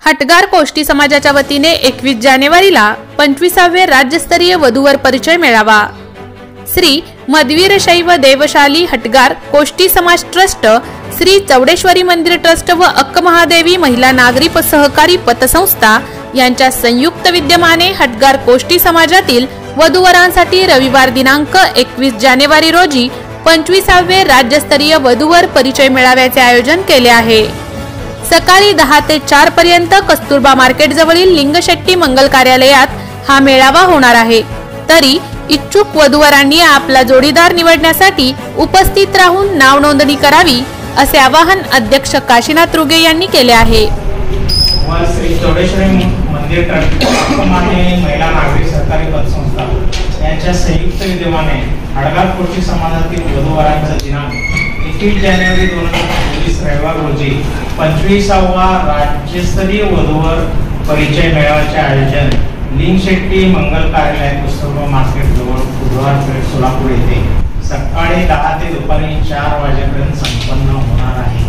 हटगार कोष्टी समाजाच्या वतीने 21 जानेवारीला 25वे राज्यस्तरीय वधूवर परिचय मेळावा श्री मधवीर शैव देवशाली हटगार कोष्टी समाज ट्रस्ट, श्री चौडेश्वरी मंदिर ट्रस्ट व अक्कमहादेवी महिला नागरी सहकारी पतसंस्था यांच्या संयुक्त विद्यमाने हटगार कोष्टी समाजातील वधूवरांसाठी रविवार दिनांक 21 जानेवारी रोजी 25वे राज्यस्तरीय वधूवर परिचय मेळाव्याचे आयोजन केले आहे। सकाळी 10 ते 4 पर्यंत कस्तुरबा मार्केट जवळील लिंगशेट्टी मंगल कार्यालयात हा मेळावा होणार आहे। तरी इच्छुक वधूवरांनी आपला जोडीदार निवडण्यासाठी उपस्थित राहून नाव नोंदणी करावी असे आवाहन अध्यक्ष काशीनाथ रुगे यांनी केले आहे। श्री चौडेश्वरी मंदिर ट्रस्ट, अक्कमहादेवी महिला नागरी सहकारी पतसंस्था यांच्या संयुक्त विद्यमाने हटगार कोष्टी समाजातील वधूवरांचा दिनांक 21 जानेवारी 2024 रविवार रोजी 25वा राज्यस्तरीय वधूवर परिचय मेळाव्याचे आयोजन लिंगशेट्टी मंगल कार्यालय कस्तुरबा मार्केट जवळ बुधवार पेठ सोलापूर येथे सकाळी 10 ते दुपारी 4 वाजेपर्यंत संपन्न होणार आहे।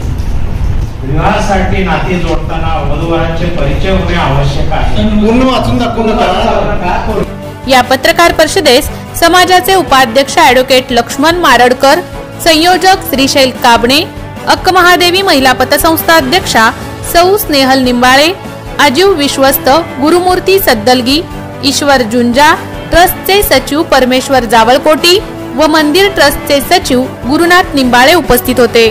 विवाहासाठी नाती जोडताना वधूवरांचे परिचय होणे आवश्यक आहे। पूर्ण वाचून दाखवू नका। या पत्रकार परिषदेस समाजाचे उपाध्यक्ष ॲडव्होकेट लक्ष्मण मारडकर, संयोजक श्रीशैल काबणे, अक्कमहादेवी महिला पतसंस्था अध्यक्षा सौ स्नेहल निंबाळे, अजीव विश्वस्त, गुरुमूर्ती सद्दलगी, ईश्वर जुंजा, ट्रस्टचे सचिव परमेश्वर जावळकोटी व मंदिर ट्रस्टचे सचिव गुरुनाथ निंबाळे उपस्थित होते।